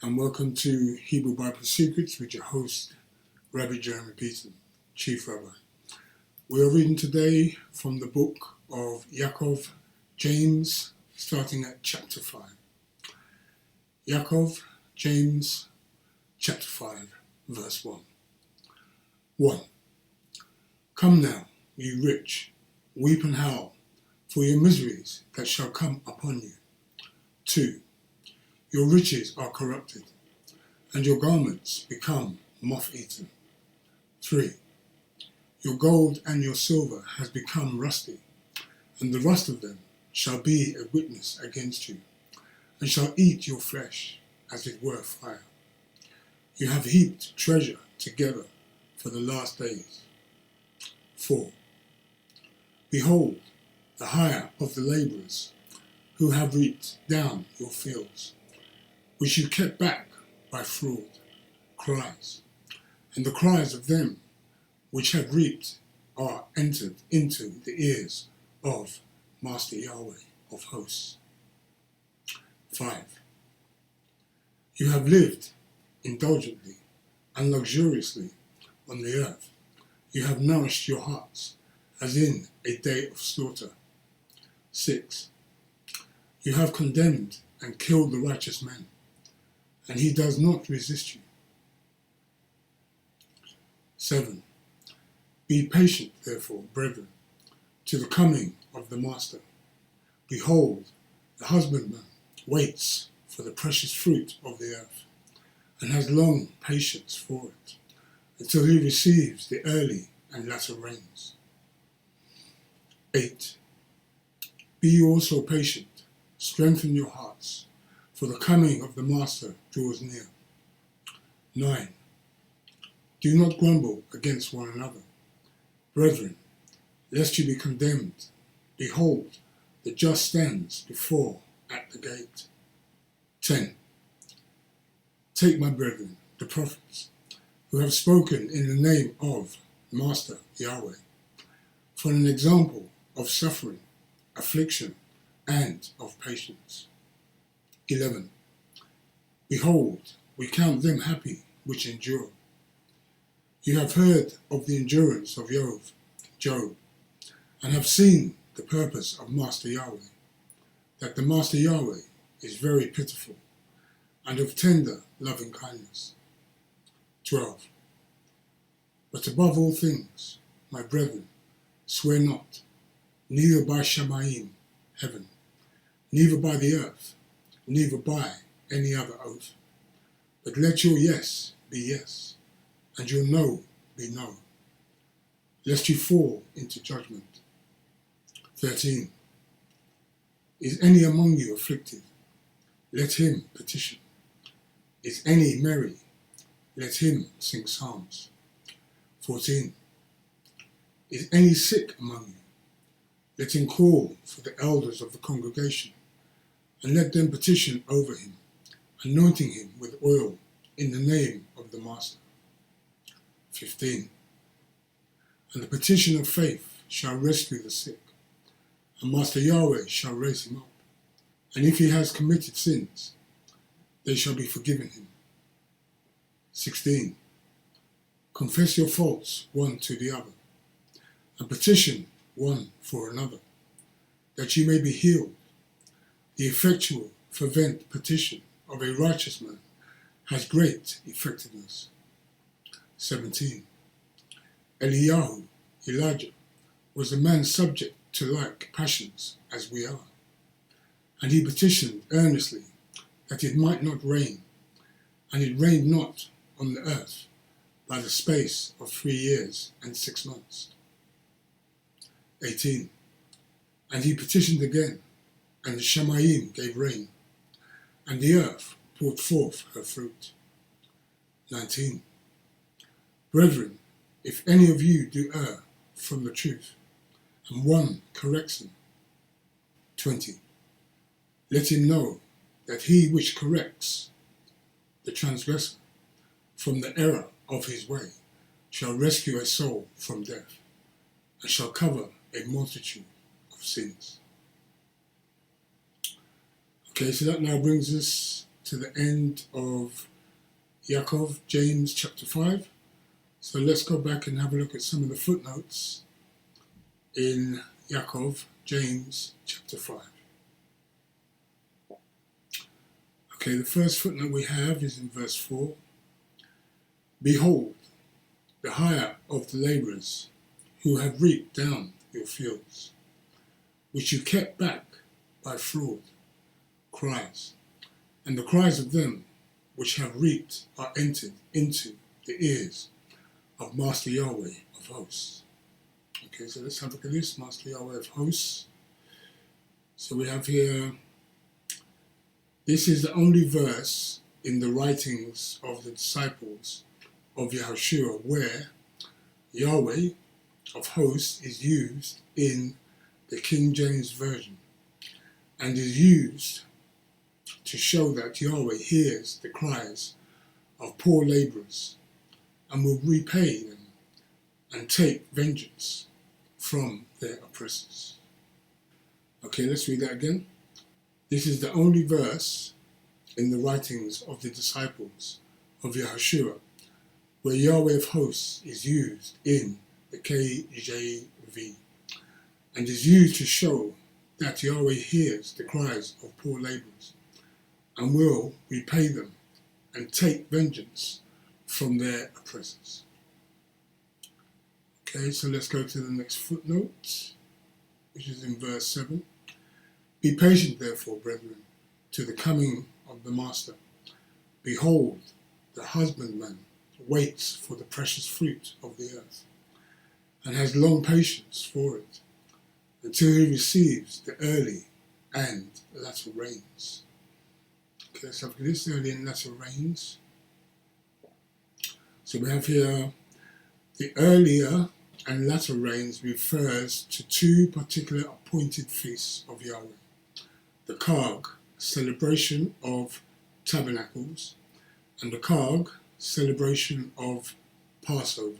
and welcome to Hebrew Bible Secrets with your host, Rabbi Jeremy Peterson, Chief Rabbi. We are reading today from the book of Yakov, James, starting at chapter 5. Yakov, James, chapter 5, verse 1. 1. Come now, you rich, weep and howl for your miseries that shall come upon you. 2. Your riches are corrupted, and your garments become moth-eaten. 3. Your gold and your silver has become rusty, and the rust of them shall be a witness against you, and shall eat your flesh as it were fire. You have heaped treasure together for the last days. 4. Behold, the hire of the labourers who have reaped down your fields, which you kept back by fraud, cries, and the cries of them which have reaped are entered into the ears of Master Yahweh of hosts. 5. You have lived indulgently and luxuriously on the earth. You have nourished your hearts as in a day of slaughter. 6. You have condemned and killed the righteous man, and he does not resist you. 7. Be patient, therefore, brethren, to the coming of the Master. Behold, the husbandman waits for the precious fruit of the earth, and has long patience for it, until he receives the early and latter rains. 8. Be you also patient, strengthen your hearts, for the coming of the Master draws near. 9. Do not grumble against one another, brethren, lest you be condemned. Behold, the just stands before at the gate. 10. Take my brethren, the prophets, who have spoken in the name of Master Yahweh, for an example of suffering, affliction, and of patience. 11. Behold, we count them happy which endure. You have heard of the endurance of Job, and have seen the purpose of Master Yahweh, that the Master Yahweh is very pitiful, and of tender loving kindness. 12. But above all things, my brethren, swear not, neither by Shamayim, heaven, neither by the earth, neither by any other oath, but let your yes be yes, and your no be no, lest you fall into judgment. 13. Is any among you afflicted? Let him petition. Is any merry? Let him sing psalms. 14. Is any sick among you? Let him call for the elders of the congregation, and let them petition over him, anointing him with oil in the name of the Master. 15. And the petition of faith shall rescue the sick, and Master Yahweh shall raise him up. And if he has committed sins, they shall be forgiven him. 16. Confess your faults one to the other, and petition one for another, that you may be healed. The effectual, fervent petition of a righteous man has great effectiveness. 17. Elijah, was a man subject to like passions as we are, and he petitioned earnestly that it might not rain, and it rained not on the earth by the space of 3 years and 6 months. 18. And he petitioned again, and the Shamayim gave rain, and the earth brought forth her fruit. 19. Brethren, if any of you do err from the truth, and one corrects him. 20. Let him know that he which corrects the transgressor from the error of his way shall rescue a soul from death, and shall cover a multitude of sins. Okay, so that now brings us to the end of Yakov, James chapter 5. So let's go back and have a look at some of the footnotes in Yakov, James chapter 5. Okay, the first footnote we have is in verse 4. Behold, the hire of the labourers who have reaped down your fields, which you kept back by fraud, cries, and the cries of them which have reaped are entered into the ears of Master Yahweh of hosts. Okay, so let's have a look at this, Master Yahweh of hosts. So we have here, this is the only verse in the writings of the disciples of Yahushua where Yahweh of hosts is used in the King James Version. and is used to show that Yahweh hears the cries of poor labourers and will repay them and take vengeance from their oppressors. Okay, let's read that again. This is the only verse in the writings of the disciples of Yahushua where Yahweh of hosts is used in the KJV and is used to show that Yahweh hears the cries of poor labourers and will repay them and take vengeance from their oppressors. Okay, so let's go to the next footnote, which is in verse 7. Be patient, therefore, brethren, to the coming of the Master. Behold, the husbandman waits for the precious fruit of the earth, and has long patience for it, until he receives the early and latter rains. Okay, so for this early and latter rains, so we have here the earlier and latter rains refers to two particular appointed feasts of Yahweh. The Chag, celebration of tabernacles, and the Chag, celebration of Passover.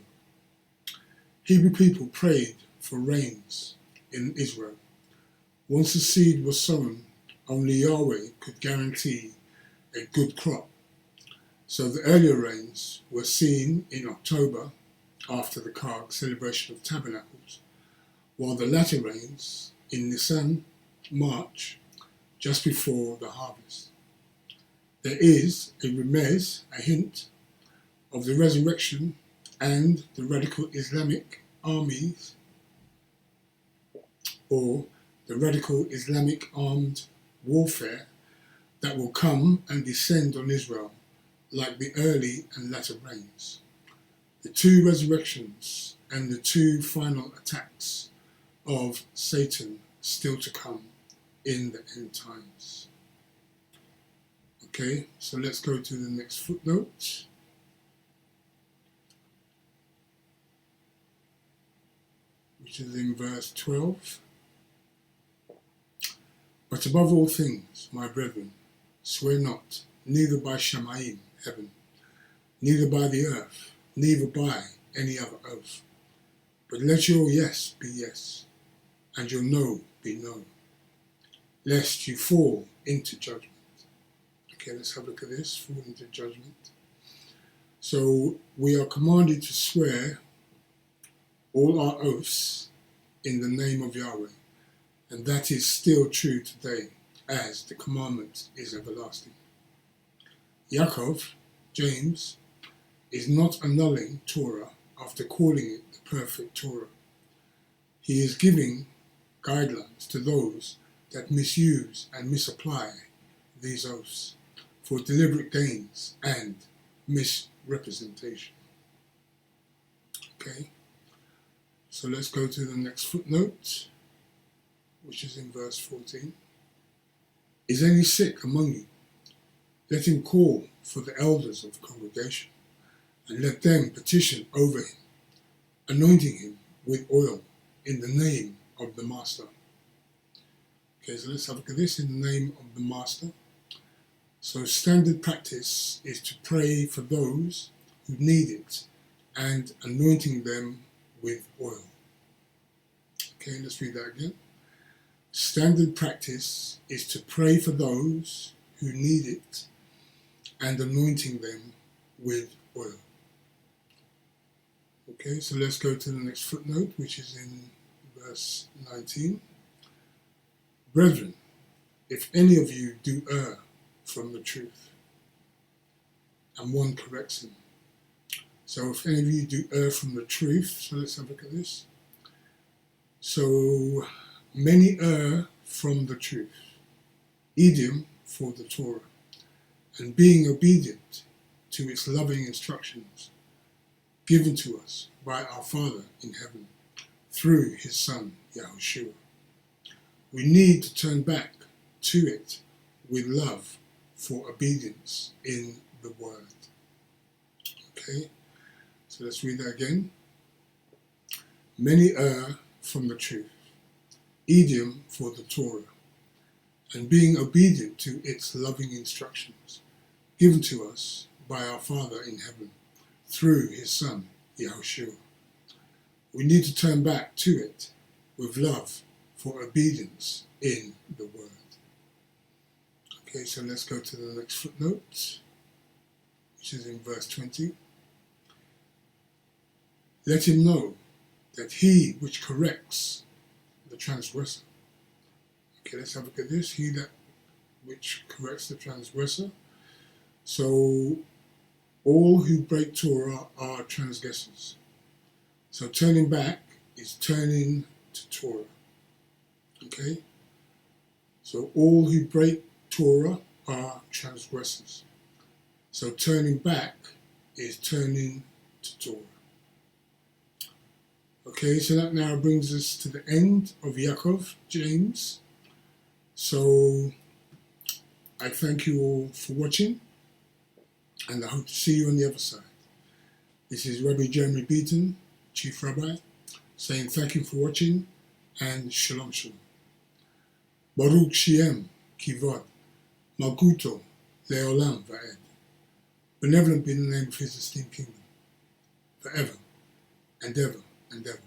Hebrew people prayed for rains in Israel. Once the seed was sown, only Yahweh could guarantee a good crop. So the earlier rains were seen in October after the Chag, celebration of tabernacles, while the latter rains in Nisan, March, just before the harvest. There is a remez, a hint, of the resurrection and the radical Islamic armies, or the radical Islamic armed warfare that will come and descend on Israel like the early and latter rains. The two resurrections and the two final attacks of Satan still to come in the end times. Okay, so let's go to the next footnote, which is in verse 12. But above all things, my brethren, swear not, neither by Shamayim, heaven, neither by the earth, neither by any other oath, but let your yes be yes, and your no be no, lest you fall into judgment. Okay, let's have a look at this, fall into judgment. So we are commanded to swear all our oaths in the name of Yahweh, and that is still true today, as the commandment is everlasting. Yakov, James, is not annulling Torah after calling it the perfect Torah. He is giving guidelines to those that misuse and misapply these oaths for deliberate gains and misrepresentation. Okay, so let's go to the next footnote, which is in verse 14. Is any sick among you? Let him call for the elders of the congregation, and let them petition over him, anointing him with oil in the name of the Master. Okay, so let's have a look at this, in the name of the Master. So standard practice is to pray for those who need it and anointing them with oil. Okay, let's read that again. Standard practice is to pray for those who need it and anointing them with oil. Okay, so let's go to the next footnote, which is in verse 19. Brethren, if any of you do err from the truth, and one corrects him. So if any of you do err from the truth, so let's have a look at this. So many err from the truth, idiom for the Torah, and being obedient to its loving instructions given to us by our Father in heaven through his Son, Yahushua. We need to turn back to it with love for obedience in the word. Okay, so let's read that again. Many err from the truth, idiom for the Torah, and being obedient to its loving instructions given to us by our Father in heaven through his Son, Yahushua. We need to turn back to it with love for obedience in the word. Okay, so let's go to the next footnote, which is in verse 20. Let him know that he which corrects the transgressor. Okay, let's have a look at this. He that which corrects the transgressor. So all who break Torah are transgressors. So turning back is turning to Torah. Okay? So all who break Torah are transgressors. So turning back is turning to Torah. Okay, so that now brings us to the end of Yakov, James. So I thank you all for watching, and I hope to see you on the other side. This is Rabbi Jeremy Beaton, Chief Rabbi, saying thank you for watching, and Shalom Shalom. Baruch Shem Kivod, Malkuto, Leolam Va'ed. Benevolent be the name of his esteemed kingdom, forever and ever and ever.